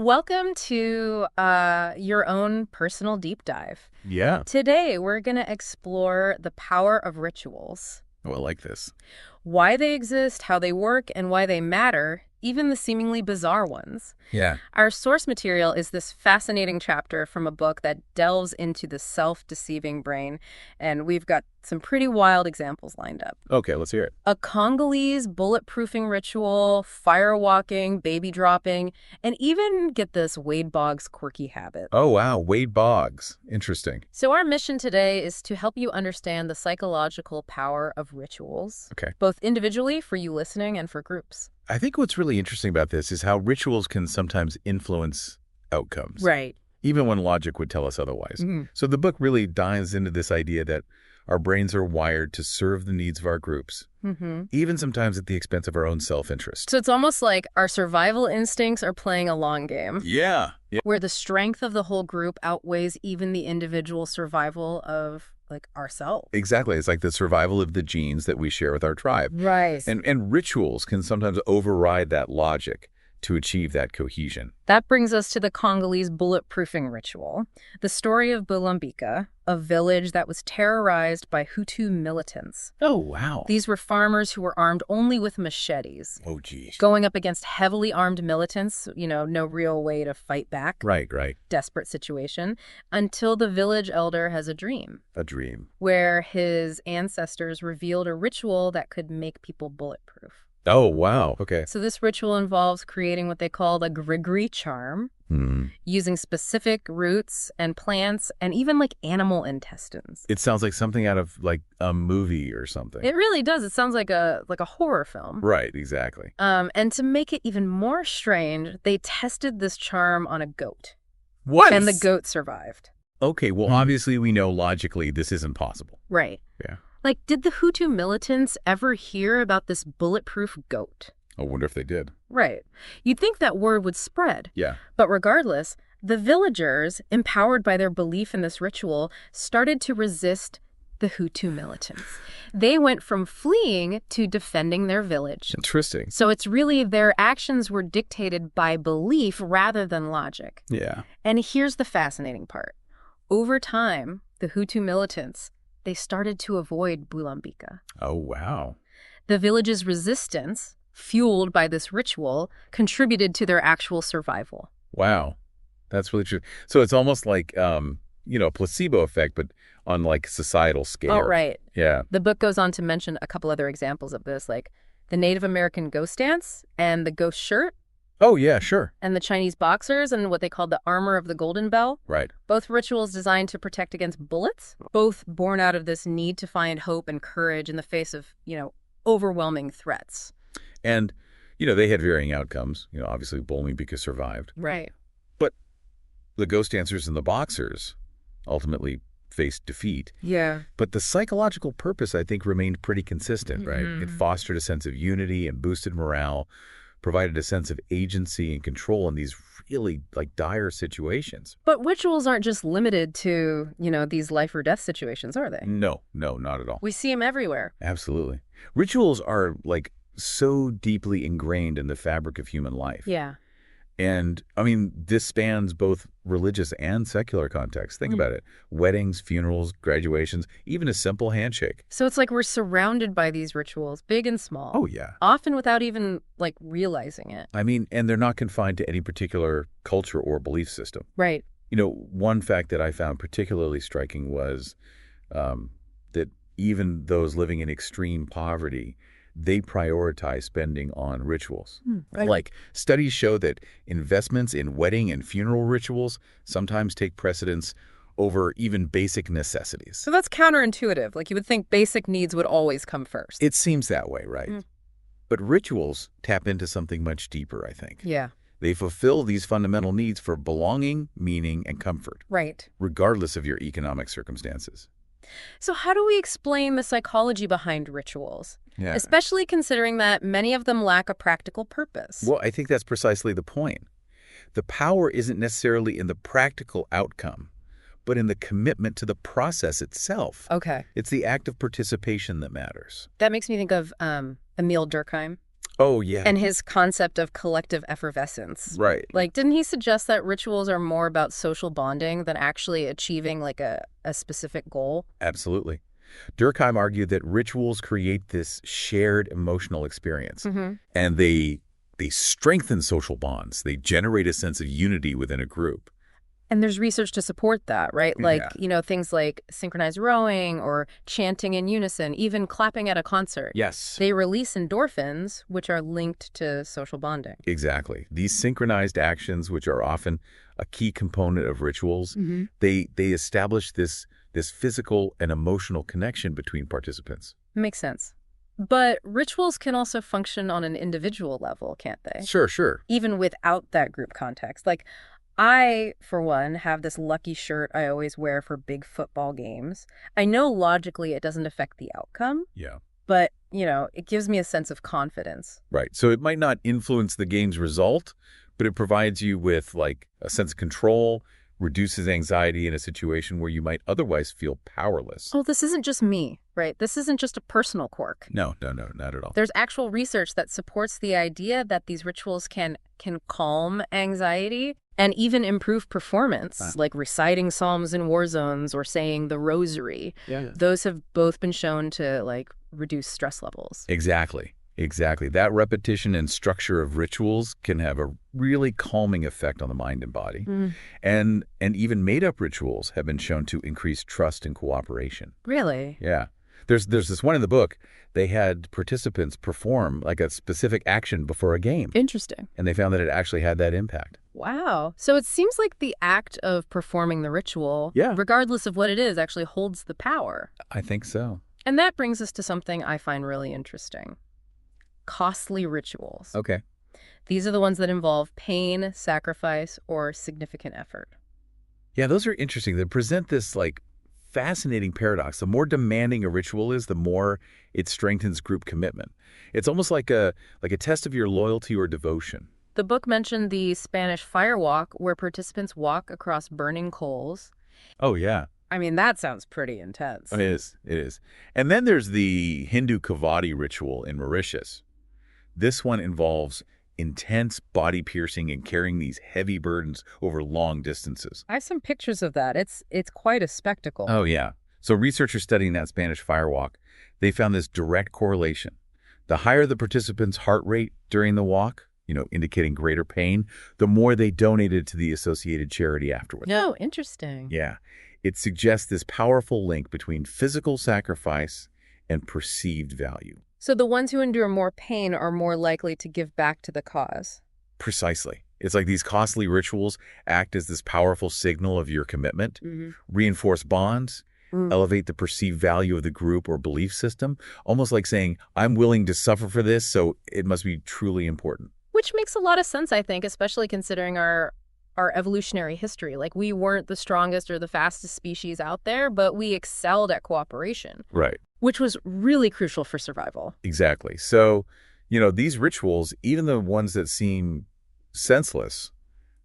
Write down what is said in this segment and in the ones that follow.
Welcome to your own personal deep dive. Yeah. Today, we're going to explore the power of rituals, Oh, I like this. why they exist, how they work, and why they matter, even the seemingly bizarre ones. Yeah. Our source material is this fascinating chapter from a book that delves into the self-deceiving brain, and we've got some pretty wild examples lined up. Okay, let's hear it. A Congolese bulletproofing ritual, firewalking, baby dropping, and even, get this, Wade Boggs' quirky habit. Oh, wow. Wade Boggs. Interesting. So our mission today is to help you understand the psychological power of rituals, Okay. both individually for you listening and for groups. I think what's really interesting about this is how rituals can sometimes influence outcomes, Right. even when logic would tell us otherwise. Mm-hmm. So the book really dives into this idea that our brains are wired to serve the needs of our groups, even sometimes at the expense of our own self-interest. So it's almost like our survival instincts are playing a long game, Yeah. where the strength of the whole group outweighs even the individual survival of, ourselves. Exactly. It's like the survival of the genes that we share with our tribe. Right. And rituals can sometimes override that logic to achieve that cohesion. That brings us to the Congolese bulletproofing ritual, the story of Bulambika, a village that was terrorized by Hutu militants. Oh, wow. These were farmers who were armed only with machetes, Oh, geez. going up against heavily armed militants, no real way to fight back. Right. Desperate situation, until the village elder has a dream, A dream. where his ancestors revealed a ritual that could make people bulletproof. Oh, wow. Okay. So this ritual involves creating what they call the Grigri charm, using specific roots and plants and even animal intestines. It sounds like something out of a movie or something. It really does. It sounds like a horror film. Right, exactly. And to make it even more strange, they tested this charm on a goat. What? And the goat survived. Okay, well, obviously we know logically this isn't possible. Right. Yeah. Did the Hutu militants ever hear about this bulletproof goat? I wonder if they did. Right. You'd think that word would spread. Yeah. But regardless, the villagers, empowered by their belief in this ritual, started to resist the Hutu militants. They went from fleeing to defending their village. Interesting. So it's really their actions were dictated by belief rather than logic. Yeah. And here's the fascinating part. Over time, the Hutu militants, they started to avoid Bulambika. Oh, wow. The village's resistance, fueled by this ritual, contributed to their actual survival. Wow. That's really true. So it's almost like, a placebo effect, but on societal scale. Oh, right. Yeah. The book goes on to mention a couple other examples of this, like the Native American ghost dance and the ghost shirt, Oh, yeah, sure. and the Chinese boxers and what they called the armor of the golden bell. Right. Both rituals designed to protect against bullets, both born out of this need to find hope and courage in the face of, overwhelming threats. And, they had varying outcomes. Obviously Bulambika survived. Right. But the ghost dancers and the boxers ultimately faced defeat. Yeah. But the psychological purpose, I think, remained pretty consistent, right? It fostered a sense of unity and boosted morale, provided a sense of agency and control in these really dire situations. But rituals aren't just limited to, these life or death situations, are they? No, not at all. We see them everywhere. Absolutely. Rituals are so deeply ingrained in the fabric of human life. Yeah. And I mean, this spans both religious and secular contexts. Think about it. Weddings, funerals, graduations, even a simple handshake. So it's like we're surrounded by these rituals, big and small. Oh, yeah. Often without even, realizing it. I mean, and they're not confined to any particular culture or belief system. Right. One fact that I found particularly striking was that even those living in extreme poverty, they prioritize spending on rituals. Right. Studies show that investments in wedding and funeral rituals sometimes take precedence over even basic necessities. So that's counterintuitive. You would think basic needs would always come first. It seems that way, right? But rituals tap into something much deeper, I think. Yeah. They fulfill these fundamental needs for belonging, meaning, and comfort, Right. regardless of your economic circumstances. So how do we explain the psychology behind rituals? Yeah. Especially considering that many of them lack a practical purpose. Well, I think that's precisely the point. The power isn't necessarily in the practical outcome, but in the commitment to the process itself. Okay. It's the act of participation that matters. That makes me think of Emile Durkheim. Oh, yeah. and his concept of collective effervescence. Right. Like, didn't he suggest that rituals are more about social bonding than actually achieving like a specific goal? Absolutely. Durkheim argued that rituals create this shared emotional experience, Mm-hmm. and they strengthen social bonds. They generate a sense of unity within a group. And there's research to support that, right? Like, Yeah. things like synchronized rowing or chanting in unison, even clapping at a concert. Yes. They release endorphins, which are linked to social bonding. Exactly. These synchronized actions, which are often a key component of rituals, Mm-hmm. they establish this physical and emotional connection between participants. Makes sense. But rituals can also function on an individual level, can't they? Sure. Even without that group context. Like, I, for one, have this lucky shirt I always wear for big football games. I know logically it doesn't affect the outcome, Yeah. but, it gives me a sense of confidence. Right. So it might not influence the game's result, but it provides you with like a sense of control, reduces anxiety in a situation where you might otherwise feel powerless. Oh, this isn't just me, right? This isn't just a personal quirk. No, not at all. There's actual research that supports the idea that these rituals can calm anxiety and even improve performance, like reciting psalms in war zones or saying the rosary. Yeah. Those have both been shown to like reduce stress levels. Exactly. That repetition and structure of rituals can have a really calming effect on the mind and body. And even made-up rituals have been shown to increase trust and cooperation. Really? Yeah. There's this one in the book. They had participants perform like a specific action before a game, Interesting. and they found that it actually had that impact. Wow. So it seems like the act of performing the ritual, Yeah. regardless of what it is, actually holds the power. I think so. And that brings us to something I find really interesting. Costly rituals. Okay. These are the ones that involve pain, sacrifice, or significant effort. Yeah, those are interesting. They present this like fascinating paradox. The more demanding a ritual is, the more it strengthens group commitment. It's almost like a test of your loyalty or devotion. The book mentioned the Spanish fire walk, where participants walk across burning coals. Oh, yeah. I mean, that sounds pretty intense. It is. And then there's the Hindu Kavadi ritual in Mauritius. This one involves intense body piercing and carrying these heavy burdens over long distances. I have some pictures of that. It's quite a spectacle. Oh, yeah. So researchers studying that Spanish firewalk, they found this direct correlation. The higher the participants' heart rate during the walk, indicating greater pain, the more they donated to the associated charity afterwards. No, interesting. Yeah. It suggests this powerful link between physical sacrifice and perceived value. So the ones who endure more pain are more likely to give back to the cause. Precisely. It's like these costly rituals act as this powerful signal of your commitment, reinforce bonds, elevate the perceived value of the group or belief system, almost like saying, I'm willing to suffer for this, so it must be truly important. Which makes a lot of sense, I think, especially considering our evolutionary history. Like, we weren't the strongest or the fastest species out there, but we excelled at cooperation. Right. Which was really crucial for survival. Exactly. So, these rituals, even the ones that seem senseless,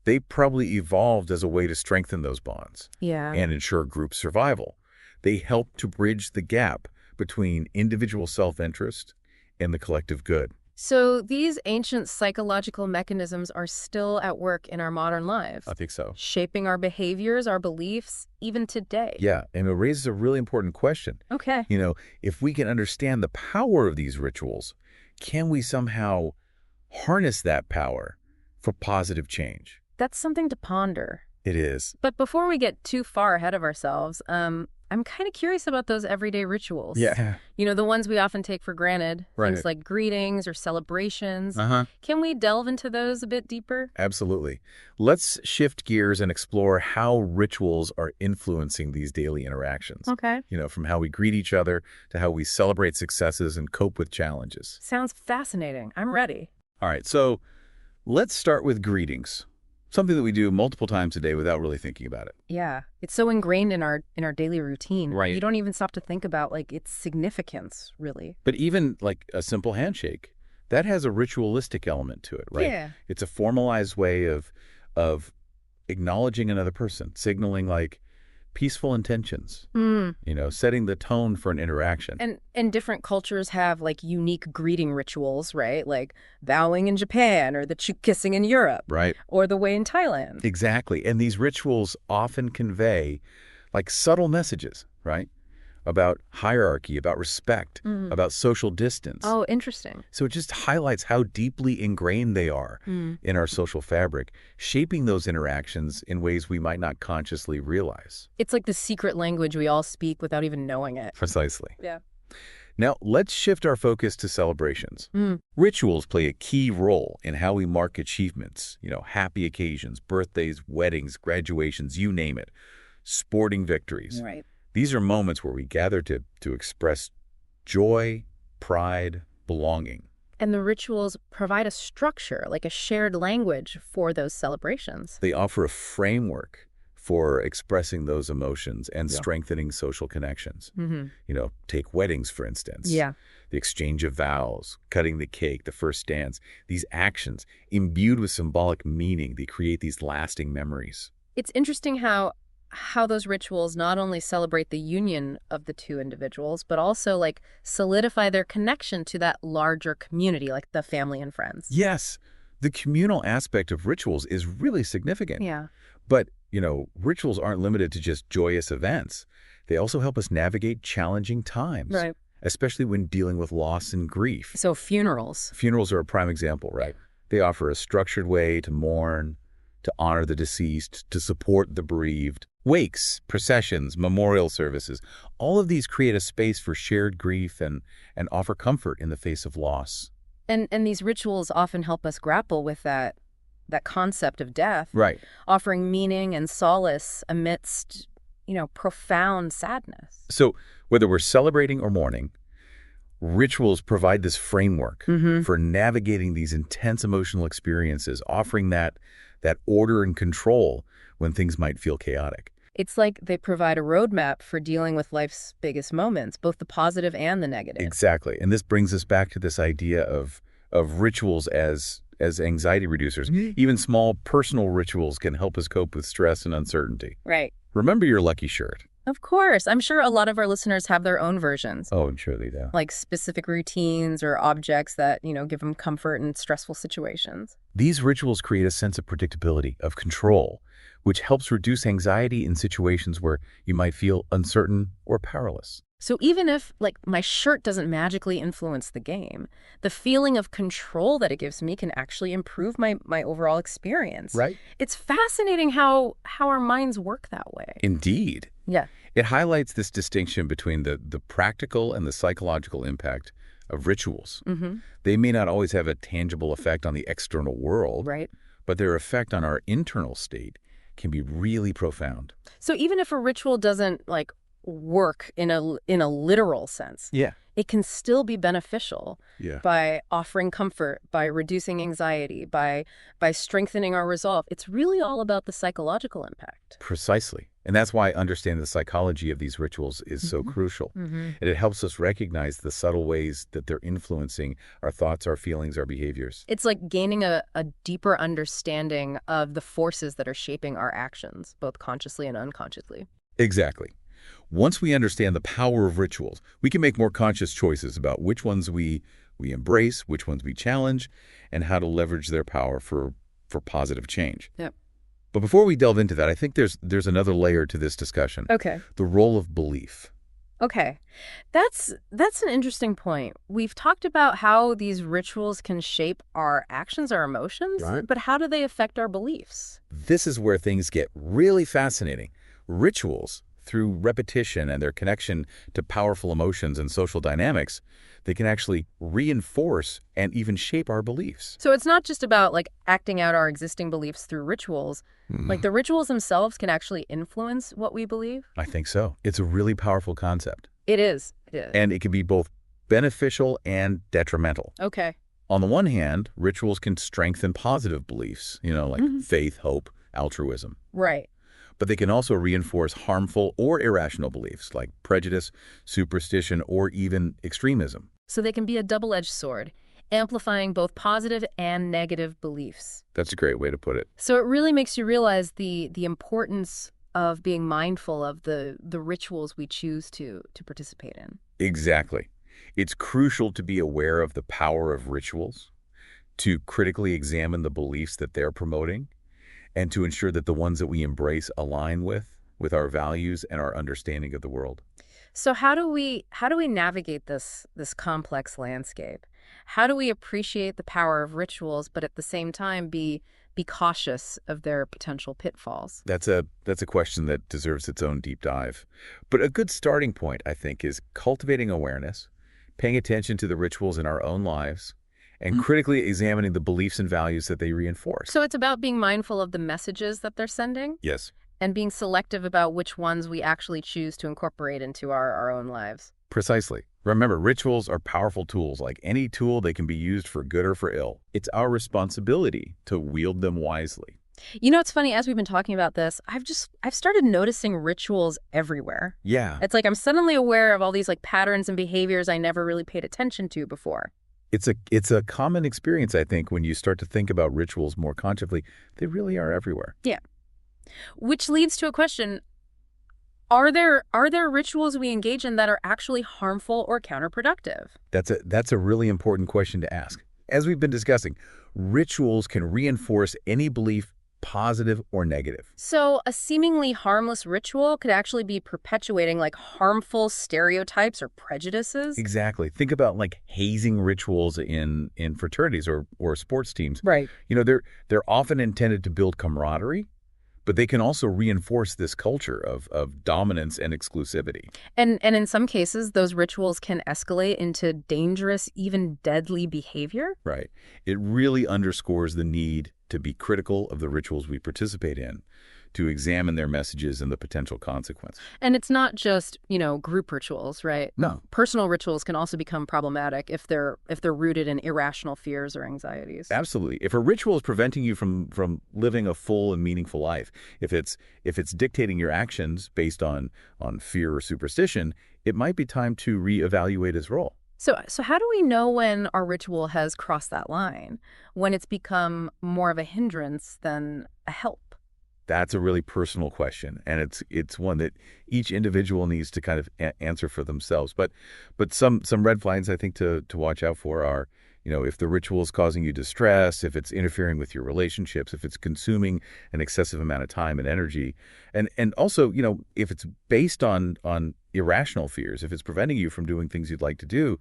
they probably evolved as a way to strengthen those bonds and ensure group survival. They help to bridge the gap between individual self-interest and the collective good. So these ancient psychological mechanisms are still at work in our modern lives. I think so. Shaping our behaviors, our beliefs, even today. Yeah, and it raises a really important question. Okay. If we can understand the power of these rituals, can we somehow harness that power for positive change? That's something to ponder. It is. But before we get too far ahead of ourselves, I'm kind of curious about those everyday rituals. Yeah. The ones we often take for granted. Right. Things like greetings or celebrations. Uh-huh. Can we delve into those a bit deeper? Absolutely. Let's shift gears and explore how rituals are influencing these daily interactions. Okay. From how we greet each other to how we celebrate successes and cope with challenges. Sounds fascinating. I'm ready. All right, so let's start with greetings. Something that we do multiple times a day without really thinking about it. Yeah. It's so ingrained in our daily routine. Right. You don't even stop to think about its significance, really. But even like a simple handshake, that has a ritualistic element to it, right? Yeah. It's a formalized way of acknowledging another person, signaling like peaceful intentions, Mm. setting the tone for an interaction. And different cultures have like unique greeting rituals, right? Like bowing in Japan or the cheek kissing in Europe. Right. Or the way in Thailand. Exactly. And these rituals often convey like subtle messages, right? About hierarchy, about respect, about social distance. Oh, interesting. So it just highlights how deeply ingrained they are in our social fabric, shaping those interactions in ways we might not consciously realize. It's like the secret language we all speak without even knowing it. Precisely. Yeah. Now, let's shift our focus to celebrations. Rituals play a key role in how we mark achievements, happy occasions, birthdays, weddings, graduations, you name it, sporting victories. Right. These are moments where we gather to express joy, pride, belonging. And the rituals provide a structure, like a shared language for those celebrations. They offer a framework for expressing those emotions and strengthening social connections. Take weddings, for instance. Yeah. The exchange of vows, cutting the cake, the first dance. These actions, imbued with symbolic meaning, they create these lasting memories. It's interesting how those rituals not only celebrate the union of the two individuals, but also like solidify their connection to that larger community, like the family and friends. Yes, the communal aspect of rituals is really significant. Yeah. But, rituals aren't limited to just joyous events. They also help us navigate challenging times. Right. Especially when dealing with loss and grief. So funerals. Funerals are a prime example, right? They offer a structured way to mourn, to honor the deceased, to support the bereaved. Wakes, processions, memorial services, all of these create a space for shared grief and offer comfort in the face of loss. And these rituals often help us grapple with that concept of death. Right. Offering meaning and solace amidst, profound sadness. So whether we're celebrating or mourning, rituals provide this framework for navigating these intense emotional experiences, offering that order and control when things might feel chaotic. It's like they provide a roadmap for dealing with life's biggest moments, both the positive and the negative. Exactly. And this brings us back to this idea of rituals as anxiety reducers. Even small personal rituals can help us cope with stress and uncertainty. Right. Remember your lucky shirt. Of course. I'm sure a lot of our listeners have their own versions. Oh, I'm sure they do. Like specific routines or objects that, give them comfort in stressful situations. These rituals create a sense of predictability, of control, which helps reduce anxiety in situations where you might feel uncertain or powerless. So even if, my shirt doesn't magically influence the game, the feeling of control that it gives me can actually improve my overall experience. Right. It's fascinating how our minds work that way. Indeed. Yeah. It highlights this distinction between the practical and the psychological impact of rituals. They may not always have a tangible effect on the external world, right, but their effect on our internal state can be really profound. So even if a ritual doesn't, work in a literal sense, it can still be beneficial by offering comfort, by reducing anxiety, by strengthening our resolve. It's really all about the psychological impact. Precisely. And that's why understanding the psychology of these rituals is so crucial. And it helps us recognize the subtle ways that they're influencing our thoughts, our feelings, our behaviors. It's like gaining a deeper understanding of the forces that are shaping our actions, both consciously and unconsciously. Exactly. Once we understand the power of rituals, we can make more conscious choices about which ones we embrace, which ones we challenge, and how to leverage their power for positive change. Yep. But before we delve into that, I think there's another layer to this discussion. Okay. The role of belief. Okay. That's an interesting point. We've talked about how these rituals can shape our actions, our emotions, right, but how do they affect our beliefs? This is where things get really fascinating. Rituals, through repetition and their connection to powerful emotions and social dynamics, they can actually reinforce and even shape our beliefs. So it's not just about acting out our existing beliefs through rituals. The rituals themselves can actually influence what we believe? I think so. It's a really powerful concept. It is. It is. And it can be both beneficial and detrimental. Okay. On the one hand, rituals can strengthen positive beliefs, faith, hope, altruism. Right. But they can also reinforce harmful or irrational beliefs like prejudice, superstition, or even extremism. So they can be a double-edged sword, amplifying both positive and negative beliefs. That's a great way to put it. So it really makes you realize the importance of being mindful of the rituals we choose to participate in. Exactly. It's crucial to be aware of the power of rituals, to critically examine the beliefs that they're promoting, and to ensure that the ones that we embrace align with our values and our understanding of the world. So how do we navigate this complex landscape? How do we appreciate the power of rituals, but at the same time be cautious of their potential pitfalls? That's a question that deserves its own deep dive. But a good starting point, I think, is cultivating awareness, paying attention to the rituals in our own lives, and critically examining the beliefs and values that they reinforce. So it's about being mindful of the messages that they're sending? Yes. And being selective about which ones we actually choose to incorporate into our own lives. Precisely. Remember, rituals are powerful tools. Like any tool, they can be used for good or for ill. It's our responsibility to wield them wisely. You know, it's funny, as we've been talking about this, I've started noticing rituals everywhere. Yeah. It's like I'm suddenly aware of all these like patterns and behaviors I never really paid attention to before. It's a common experience, I think, when you start to think about rituals more consciously. They really are everywhere. Yeah. Which leads to a question. Are there rituals we engage in that are actually harmful or counterproductive? That's a really important question to ask. As we've been discussing, rituals can reinforce any belief, positive or negative. So a seemingly harmless ritual could actually be perpetuating like harmful stereotypes or prejudices? Exactly. Think about like hazing rituals in fraternities or sports teams. Right. You know, they're often intended to build camaraderie, but they can also reinforce this culture of dominance and exclusivity. And in some cases, those rituals can escalate into dangerous, even deadly behavior? Right. It really underscores the need to be critical of the rituals we participate in, to examine their messages and the potential consequence. And it's not just, group rituals, right? No. Personal rituals can also become problematic if they're rooted in irrational fears or anxieties. Absolutely. If a ritual is preventing you from living a full and meaningful life, if it's dictating your actions based on fear or superstition, it might be time to reevaluate its role. So how do we know when our ritual has crossed that line, when it's become more of a hindrance than a help? That's a really personal question, and it's one that each individual needs to kind of answer for themselves. But some red flags I think to watch out for are, if the ritual is causing you distress, if it's interfering with your relationships, if it's consuming an excessive amount of time and energy, and also, if it's based on irrational fears, if it's preventing you from doing things you'd like to do,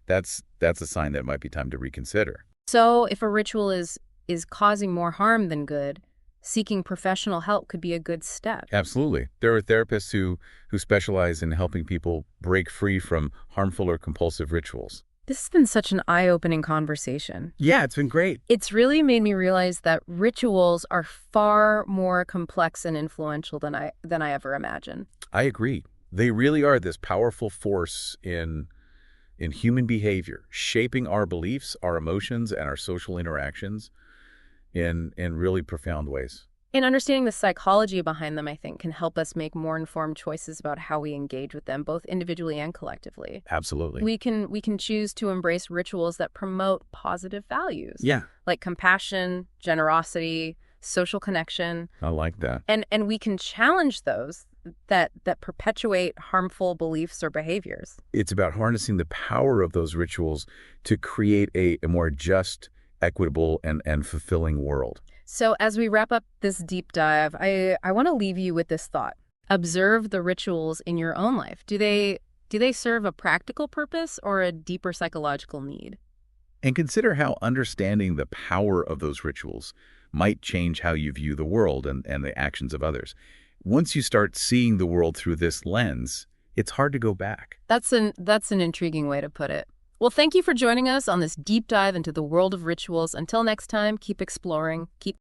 that's a sign that it might be time to reconsider. So if a ritual is causing more harm than good, seeking professional help could be a good step. Absolutely. There are therapists who specialize in helping people break free from harmful or compulsive rituals. This has been such an eye-opening conversation. Yeah, it's been great. It's really made me realize that rituals are far more complex and influential than I ever imagined. I agree. They really are this powerful force in human behavior, shaping our beliefs, our emotions, and our social interactions in really profound ways. And understanding the psychology behind them, I think, can help us make more informed choices about how we engage with them, both individually and collectively. Absolutely. We can choose to embrace rituals that promote positive values. Yeah. Like compassion, generosity, social connection. I like that. And we can challenge those that perpetuate harmful beliefs or behaviors. It's about harnessing the power of those rituals to create a more just, equitable, and fulfilling world. So as we wrap up this deep dive, I want to leave you with this thought. Observe the rituals in your own life. Do they serve a practical purpose or a deeper psychological need? And consider how understanding the power of those rituals might change how you view the world and the actions of others. Once you start seeing the world through this lens, it's hard to go back. That's an intriguing way to put it. Well, thank you for joining us on this deep dive into the world of rituals. Until next time, keep exploring, keep